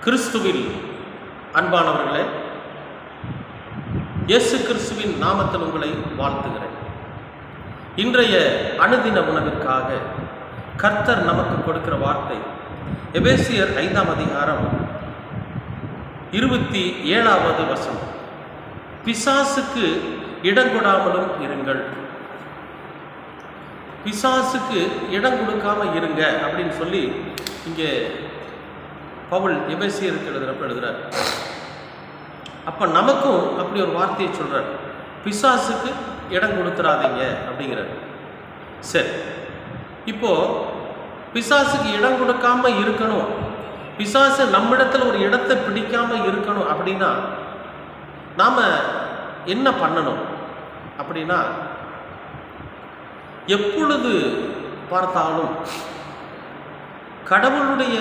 கிறிஸ்துவில் அன்பானவர்களே, இயேசு கிறிஸ்துவின் நாமத்தில் உங்களை வாழ்த்துகிறேன். இன்றைய அனுதின உணவிற்காக கர்த்தர் நமக்கு கொடுக்கிற வார்த்தை எபேசியர் 5ஆம் அதிகாரம் 27வது வசனம். பிசாசுக்கு இடங்கொடாமலும் இருங்கள். பிசாசுக்கு இடம் கொடுக்காம இருங்க அப்படின்னு சொல்லி இங்கே பவுல் எபேசியருக்கு எழுதுகிறார். அப்போ நமக்கும் அப்படி ஒரு வார்த்தையை சொல்கிறார், பிசாசுக்கு இடம் கொடுத்துடாதீங்க அப்படிங்கிறார். சரி, இப்போது பிசாசுக்கு இடம் கொடுக்காம இருக்கணும், பிசாசு நம்மிடத்தில் ஒரு இடத்தை பிடிக்காம இருக்கணும் அப்படின்னா நாம் என்ன பண்ணணும் அப்படின்னா, எப்பொழுது பார்த்தாலும் கடவுளுடைய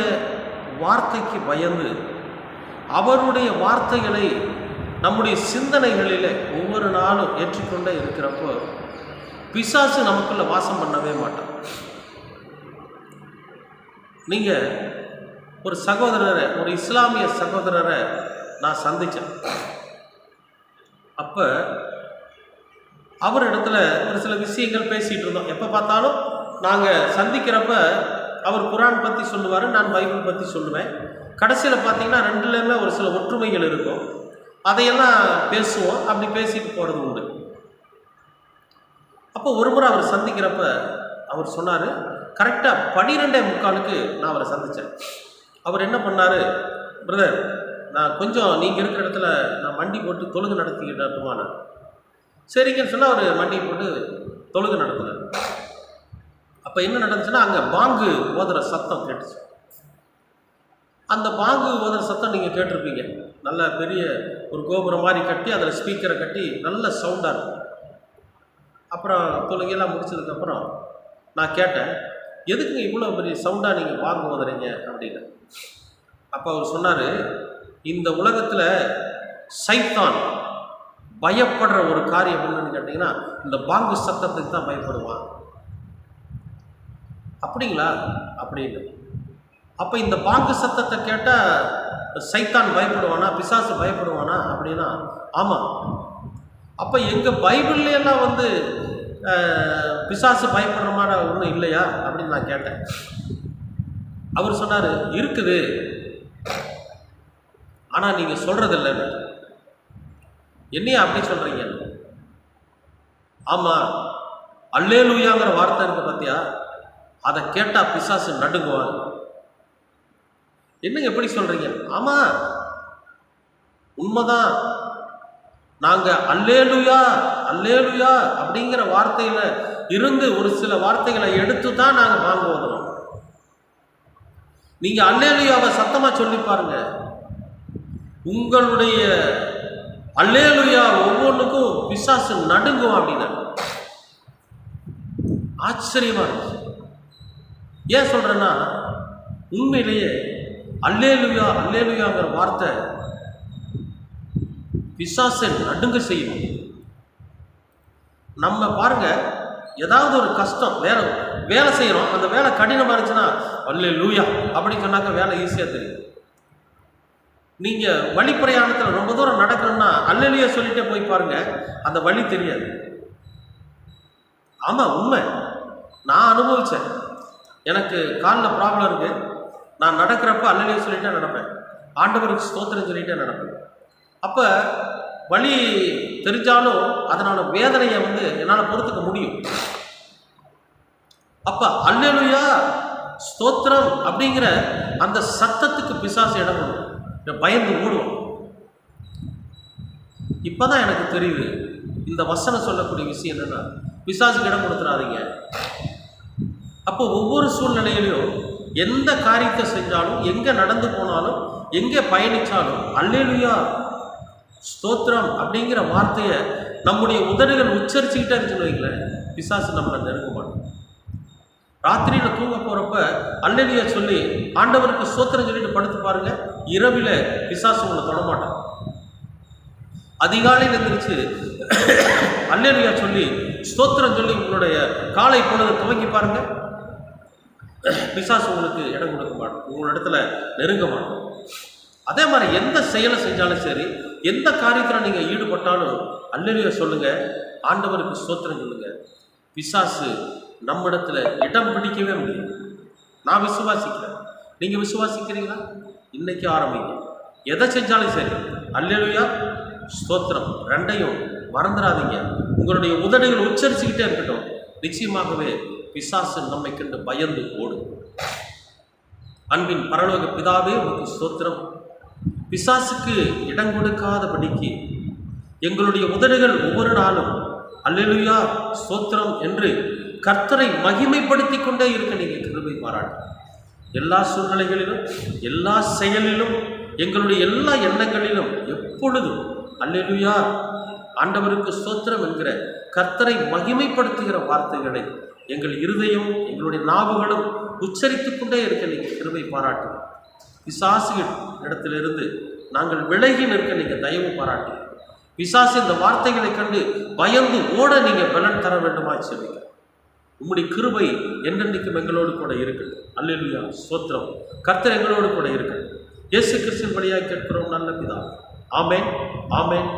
வார்த்தைக்கு பயந்து அவருடைய வார்த்தைகளை நம்முடைய சிந்தனைகளில் ஒவ்வொரு நாளும் ஏற்றுக்கொண்டே இருக்கிறப்போ பிசாசு நமக்குள்ள வாசம் பண்ணவே மாட்டான். நீங்கள் ஒரு சகோதரரை, ஒரு இஸ்லாமிய சகோதரரை நான் சந்தித்தேன். அப்போ அவரிடத்துல ஒரு சில விஷயங்கள் பேசிகிட்டு இருந்தோம். எப்போ பார்த்தாலும் நாங்கள் சந்திக்கிறப்ப அவர் குரான் பற்றி சொல்லுவார், நான் பைபிள் பற்றி சொல்லுவேன். கடைசியில் பார்த்தீங்கன்னா ரெண்டுலேயுமே ஒரு சில ஒற்றுமைகள் இருக்கும், அதையெல்லாம் பேசுவோம். அப்படி பேசிட்டு போகிறது உண்டு. அப்போ ஒரு முறை அவர் சந்திக்கிறப்ப அவர் சொன்னார், கரெக்டாக 12:45 நான் அவரை சந்தித்தேன். அவர் என்ன பண்ணார், பிரதர் நான் கொஞ்சம் நீங்கள் இருக்கிற இடத்துல நான் மண்டி போட்டு தொழுகை நடத்திக்கிட்டேன். சரிங்கன்னு சொன்னால் அவர் மண்டி போட்டு தொழுகை நடத்தினார். அப்போ என்ன நடந்துச்சுன்னா, அங்கே பாங்கு ஓதுற சத்தம் கேட்டுச்சு. அந்த பாங்கு ஓதுற சத்தம் நீங்கள் கேட்டிருப்பீங்க. நல்ல பெரிய ஒரு கோபுரம் மாதிரி கட்டி அதில் ஸ்பீக்கரை கட்டி நல்ல சவுண்டாக இருக்கும். அப்புறம் தொழுகையெல்லாம் முடிச்சதுக்கப்புறம் நான் கேட்டேன், எதுக்குங்க இவ்வளோ பெரிய சவுண்டாக நீங்கள் பாங்கு ஓதுறீங்க அப்படின்னு. அப்போ அவர் சொன்னார், இந்த உலகத்தில் சைத்தான் பயப்படுற ஒரு காரியம் என்னன்னு கேட்டிங்கன்னா, இந்த பாங்கு சத்தத்துக்கு தான் பயப்படுவான். அப்படிங்களா அப்படின்னு. அப்போ இந்த பாங்கு சத்தத்தை கேட்டால் சைத்தான் பயப்படுவானா, பிசாசு பயப்படுவானா அப்படின்னா ஆமாம். அப்போ எங்கள் பைபிள்லாம் வந்து பிசாசு பயப்படுற மாதிரி ஒன்றும் இல்லையா அப்படின்னு நான் கேட்டேன். அவர் சொன்னார், இருக்குது, ஆனால் நீங்கள் சொல்கிறது இல்லைன்னு. என்னையா அப்படி சொல்கிறீங்க? ஆமாம், அல்லேலூயாங்கிற வார்த்தை இருக்குது பார்த்தியா, அதை கேட்டால் பிசாசு நடுங்குவாங்க. என்னங்க எப்படி சொல்கிறீங்க? ஆமாம் உண்மைதான், நாங்கள் அல்லேலூயா அல்லேலூயா அப்படிங்கிற வார்த்தையில் இருந்து ஒரு சில வார்த்தைகளை எடுத்து தான் நாங்கள் வாங்க ஓதுறோம். நீங்கள் அல்லேலூயாவை சத்தமாக சொல்லி பாருங்க, உங்களுடைய அல்லேலூயா ஒவ்வொன்றுக்கும் பிசாசு நடுங்குவோம் அப்படின்னு. ஆச்சரியமாக இருந்துச்சு. ஏன் சொல்கிறேன்னா, உண்மையிலேயே அல்லேலூயா அல்லேலூயாங்கிற வார்த்தை பிசாசை நடுங்க செய்யும். நம்ம பாருங்க, ஏதாவது ஒரு கஷ்டம், வேலை செய்கிறோம், அந்த வேலை கடினமாக இருந்துச்சுன்னா அல்லேலூயா அப்படின்னு சொன்னாக்க வேலை ஈஸியாக தெரியும். நீங்கள் வழி பிரயாணத்தில் ரொம்ப தூரம் நடக்கணும்னா அல்லேலூயா சொல்லிட்டே போய் பாருங்க, அந்த வழி தெரியாது. ஆமாம் உண்மை, நான் அனுபவித்தேன். எனக்கு காலில் ப்ராப்ளம் இருக்குது, நான் நடக்கிறப்ப அல்லேலூயா சொல்லிட்டே நடப்பேன், ஆண்டவருக்கு ஸ்தோத்திரம் சொல்லிட்டே நடப்பேன். அப்போ வழி தெரிஞ்சாலும் அதனால வேதனையை வந்து என்னால் பொறுத்துக்க முடியும். அப்போ அல்லேலூயா ஸ்தோத்திரம் அப்படிங்கிற அந்த சத்தத்துக்கு பிசாசு இடம் கொடுக்கும், பயந்து ஓடுவோம். இப்போ தான் எனக்கு தெரியுது இந்த வசனம் சொல்லக்கூடிய விஷயம் என்னென்னா, பிசாசுக்கு இடம் கொடுத்துடாதீங்க. அப்போ ஒவ்வொரு சூழ்நிலையிலையும் எந்த காரியத்தை செஞ்சாலும், எங்கே நடந்து போனாலும், எங்கே பயணித்தாலும் அல்லேலூயா ஸ்தோத்திரம் அப்படிங்கிற வார்த்தையை நம்முடைய உதடுகள் உச்சரிச்சுக்கிட்டே இருக்குன்னு வைங்களேன், பிசாசு நம்மளை நெருங்க மாட்டோம். ராத்திரியில் தூங்க போகிறப்ப அல்லேலூயா சொல்லி ஆண்டவருக்கு ஸ்தோத்திரம் சொல்லிட்டு படுத்து பாருங்க, இரவில் பிசாசு உங்களை தொடமாட்டான். அதிகாலையில் எழுந்திரிச்சு அல்லேலூயா சொல்லி ஸ்தோத்திரம் சொல்லி உங்களுடைய காலை பொழுது துவங்கி பாருங்க, பிசாசு உங்களுக்கு இடம் கொடுக்க மாட்டோம், உங்களோட இடத்துல நெருங்க மாட்டோம். அதே மாதிரி எந்த செயலை செஞ்சாலும் சரி, எந்த காரியத்தில் நீங்கள் ஈடுபட்டாலும் அல்லேலூயா சொல்லுங்க, ஆண்டவருக்கு ஸ்தோத்திரம் சொல்லுங்க. பிசாசு நம்மிடத்துல இடம் பிடிக்கவே முடியாது. நான் விசுவாசிக்கிறேன், நீங்க விசுவாசிக்கிறீங்களா? இன்னைக்கு ஆரம்பிங்க. எதை செஞ்சாலும் சரி அல்லேலூயா ஸ்தோத்திரம் ரெண்டையும் மறந்துடாதீங்க. உங்களுடைய உதடுகள் உச்சரிச்சுக்கிட்டே இருக்கட்டும். நிச்சயமாகவே பிசாசு நம்மை கண்டு பயந்து ஓடும். அன்பின் பரலோக பிதாவே உமக்கு ஸ்தோத்திரம். பிசாசுக்கு இடம் கொடுக்காதபடிக்கு எங்களுடைய உதடுகள் ஒவ்வொரு நாளும் அல்லேலூயா ஸ்தோத்திரம் என்று கர்த்தரை மகிமைப்படுத்தி கொண்டே இருக்க நீங்க கிருபை பாராட்டு. எல்லா சூழ்நிலைகளிலும், எல்லா செயலிலும், எங்களுடைய எல்லா எண்ணங்களிலும் எப்பொழுதும் அல்லேலூயா ஆண்டவருக்கு ஸ்தோத்திரம் என்கிற கர்த்தரை மகிமைப்படுத்துகிற வார்த்தைகளை எங்கள் இருதயம், எங்களுடைய நாவுகளும் உச்சரித்துக் கொண்டே இருக்க நீங்க கிருபை பாராட்டு. பிசாசு இடத்திலிருந்து நாங்கள் விலகி நிற்க நீங்க தயவு பாராட்டு. பிசாசு இந்த வார்த்தைகளை கண்டு பயந்து ஓட நீங்க பலன் தர வேண்டுமா சொல்லுங்க. உம்முடைய கிருபை என்றென்றைக்கும் எங்களோடு கூட இருக்கட்டும். அல்லேலூயா ஸ்தோத்திரம். கர்த்தர் எங்களோடு கூட இருக்கட்டும். இயேசு கிறிஸ்துவின் வழியாக கேட்கிறோம் நல்ல பிதாவே. ஆமென், ஆமென்.